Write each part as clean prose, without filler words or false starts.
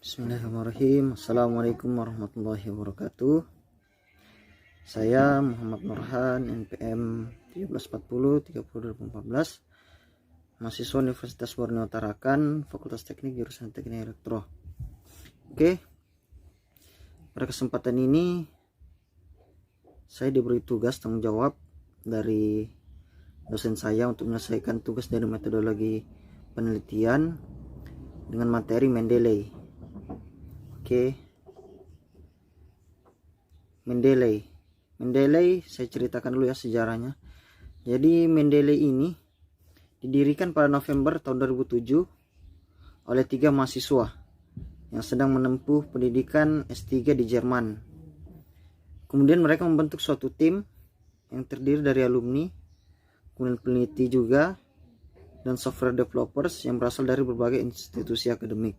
Bismillahirrahmanirrahim. Assalamualaikum warahmatullahi wabarakatuh. Saya Muhammad Nurhan, NPM 1340 30 2014, mahasiswa Universitas Borneo Tarakan, Fakultas Teknik jurusan Teknik Elektro. Oke, pada kesempatan ini saya diberi tugas tanggung jawab dari dosen saya untuk menyelesaikan tugas dari metodologi penelitian dengan materi Mendeley. Oke, Mendeley saya ceritakan dulu ya sejarahnya. Jadi Mendeley ini didirikan pada November tahun 2007 oleh 3 mahasiswa yang sedang menempuh pendidikan S3 di Jerman. Kemudian mereka membentuk suatu tim yang terdiri dari alumni, kemudian peneliti juga, dan software developers yang berasal dari berbagai institusi akademik.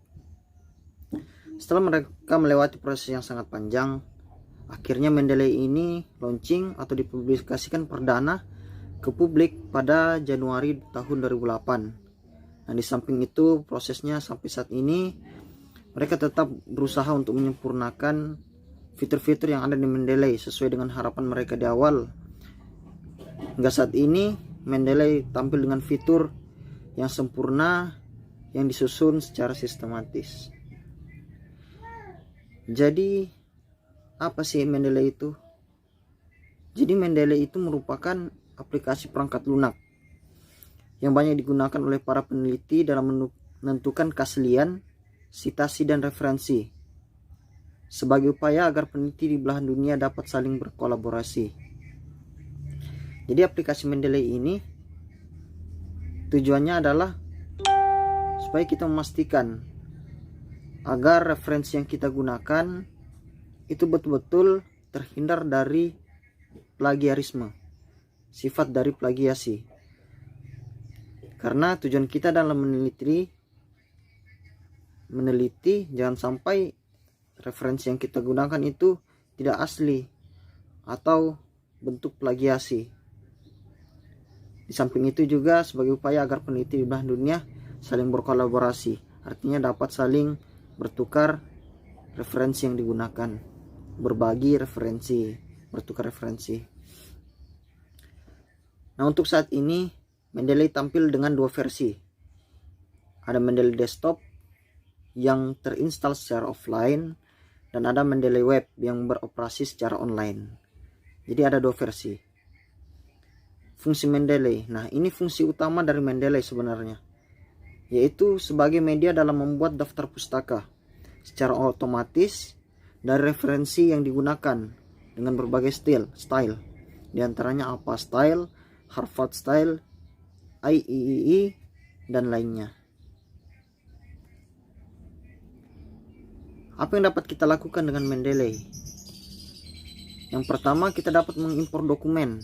Setelah mereka melewati proses yang sangat panjang, akhirnya Mendeley ini launching atau dipublikasikan perdana ke publik pada Januari tahun 2008. Nah, di samping itu prosesnya sampai saat ini mereka tetap berusaha untuk menyempurnakan fitur-fitur yang ada di Mendeley sesuai dengan harapan mereka di awal. Hingga saat ini Mendeley tampil dengan fitur yang sempurna yang disusun secara sistematis. Jadi apa sih Mendeley itu? Jadi Mendeley itu merupakan aplikasi perangkat lunak yang banyak digunakan oleh para peneliti dalam menentukan keaslian, sitasi, dan referensi sebagai upaya agar peneliti di belahan dunia dapat saling berkolaborasi. Jadi aplikasi Mendeley ini tujuannya adalah supaya kita memastikan agar referensi yang kita gunakan itu betul-betul terhindar dari plagiarisme, sifat dari plagiasi. Karena tujuan kita dalam meneliti jangan sampai referensi yang kita gunakan itu tidak asli atau bentuk plagiasi. Di samping itu juga sebagai upaya agar peneliti di belahan dunia saling berkolaborasi, artinya dapat saling bertukar referensi yang digunakan, berbagi referensi, bertukar referensi. Nah, untuk saat ini Mendeley tampil dengan 2 versi. Ada Mendeley Desktop yang terinstall secara offline dan ada Mendeley Web yang beroperasi secara online. Jadi ada 2 versi. Fungsi Mendeley. Nah, ini fungsi utama dari Mendeley sebenarnya, yaitu sebagai media dalam membuat daftar pustaka secara otomatis dari referensi yang digunakan dengan berbagai style. Di antaranya APA style, Harvard style, IEEE, dan lainnya. Apa yang dapat kita lakukan dengan Mendeley? Yang pertama, kita dapat mengimpor dokumen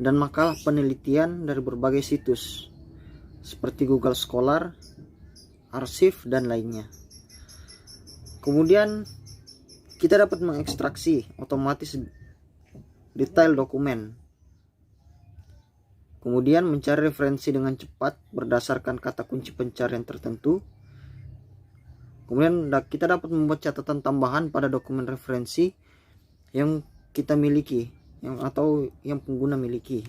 dan makalah penelitian dari berbagai situs seperti Google Scholar, arsip, dan lainnya. Kemudian kita dapat mengekstraksi otomatis detail dokumen. Kemudian mencari referensi dengan cepat berdasarkan kata kunci pencarian tertentu. Kemudian kita dapat membuat catatan tambahan pada dokumen referensi yang kita miliki, atau yang pengguna miliki.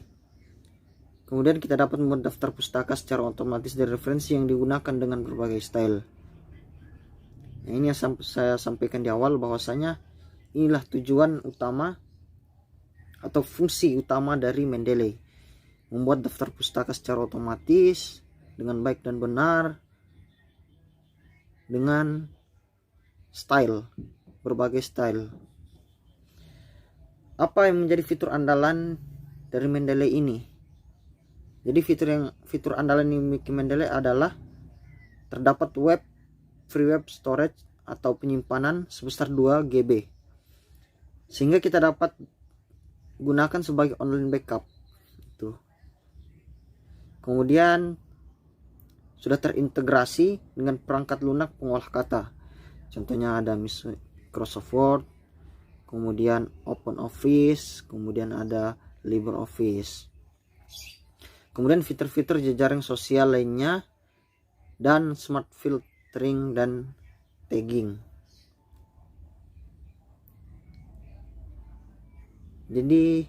Kemudian kita dapat membuat daftar pustaka secara otomatis dari referensi yang digunakan dengan berbagai style. Nah, ini yang saya sampaikan di awal, bahwasanya inilah tujuan utama atau fungsi utama dari Mendeley, membuat daftar pustaka secara otomatis dengan baik dan benar, dengan style, berbagai style. Apa yang menjadi fitur andalan dari Mendeley ini? Jadi fitur andalan yang dimiliki Mendeley adalah terdapat free web storage atau penyimpanan sebesar 2 GB, sehingga kita dapat gunakan sebagai online backup. Kemudian sudah terintegrasi dengan perangkat lunak pengolah kata. Contohnya ada Microsoft Word, kemudian OpenOffice, kemudian ada LibreOffice. Kemudian fitur-fitur jejaring sosial lainnya dan smart filtering dan tagging. Jadi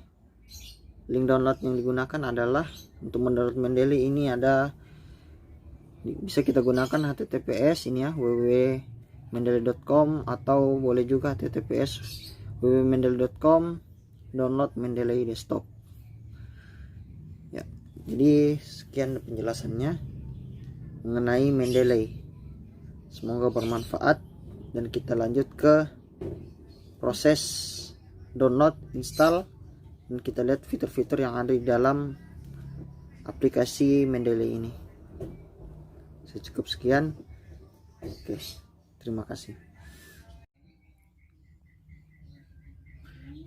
link download yang digunakan adalah untuk mendownload Mendeley ini bisa kita gunakan https ini ya, www.mendeley.com, atau boleh juga https www.mendeley.com download Mendeley desktop ya. Jadi sekian penjelasannya mengenai Mendeley, semoga bermanfaat, dan kita lanjut ke proses download, install, dan kita lihat fitur-fitur yang ada di dalam aplikasi Mendeley ini. Saya cukup sekian. Oke, terima kasih.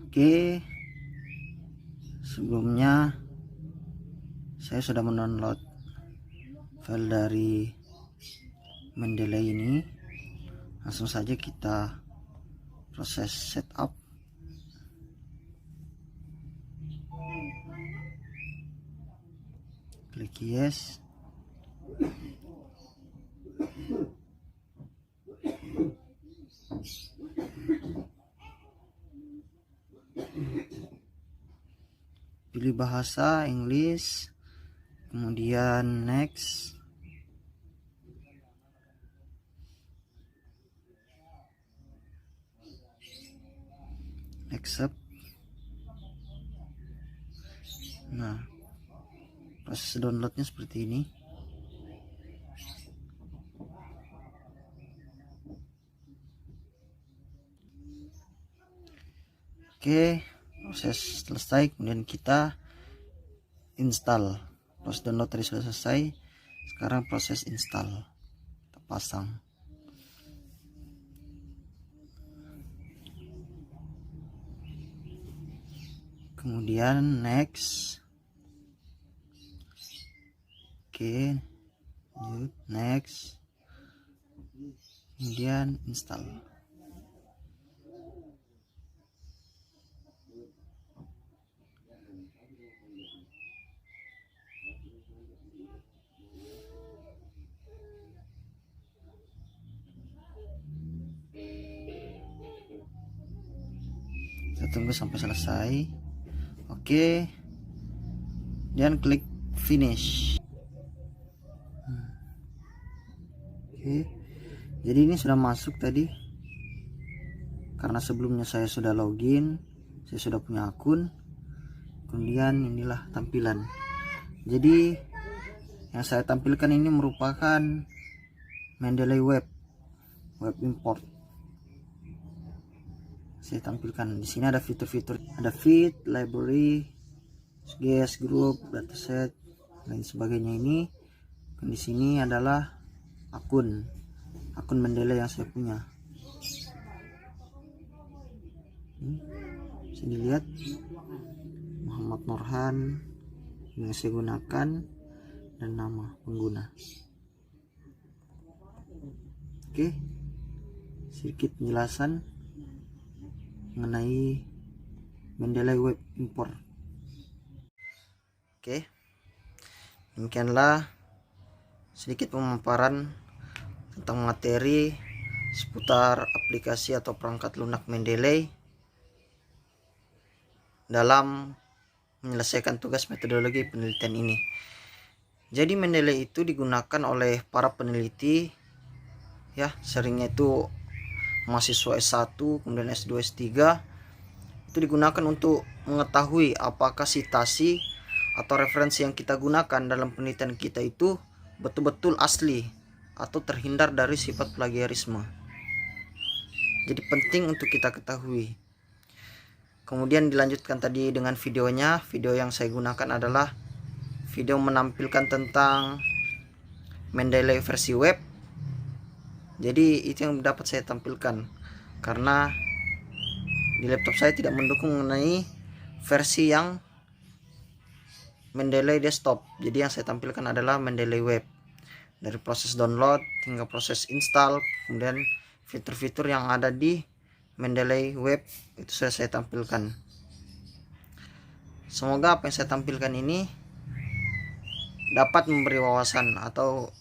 Oke, sebelumnya saya sudah mendownload file dari Mendeley ini. Langsung saja kita proses setup. Klik yes. Pilih bahasa English, kemudian next. Accept. Nah, proses downloadnya seperti ini. Oke, proses selesai, kemudian kita install. Proses download tadi sudah selesai, sekarang proses install. Kita pasang. Kemudian next. Oke, lanjut, next, kemudian install. Kita tunggu sampai selesai. Oke, dan klik finish. Oke, jadi ini sudah masuk tadi, karena sebelumnya saya sudah login, saya sudah punya akun. Kemudian inilah tampilan. Jadi yang saya tampilkan ini merupakan Mendeley web import. Saya tampilkan di sini ada fitur-fitur, ada feed, library, guest, group, dataset, lain sebagainya. Ini dan di sini adalah akun Mendeley yang saya punya. Bisa dilihat Muhammad Norhan yang saya gunakan dan nama pengguna. Oke, sedikit penjelasan mengenai Mendeley web import. Oke, demikianlah sedikit pemaparan tentang materi seputar aplikasi atau perangkat lunak Mendeley dalam menyelesaikan tugas metodologi penelitian ini. Jadi Mendeley itu digunakan oleh para peneliti ya, seringnya itu mahasiswa S1 kemudian S2 S3. Itu digunakan untuk mengetahui apakah sitasi atau referensi yang kita gunakan dalam penelitian kita itu betul-betul asli atau terhindar dari sifat plagiarisme. Jadi penting untuk kita ketahui. Kemudian dilanjutkan tadi dengan videonya. Video yang saya gunakan adalah video menampilkan tentang Mendeley versi web. Jadi itu yang dapat saya tampilkan, karena di laptop saya tidak mendukung mengenai versi yang Mendeley desktop. Jadi yang saya tampilkan adalah Mendeley web, dari proses download hingga proses install, kemudian fitur-fitur yang ada di Mendeley web itu sudah saya tampilkan. Semoga apa yang saya tampilkan ini dapat memberi wawasan atau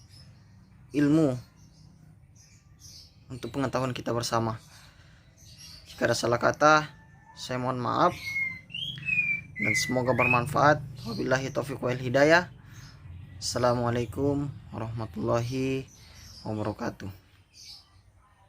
ilmu untuk pengetahuan kita bersama. Jika ada salah kata, saya mohon maaf dan semoga bermanfaat. Wabillahi taufiq wal hidayah. Assalamualaikum warahmatullahi wabarakatuh.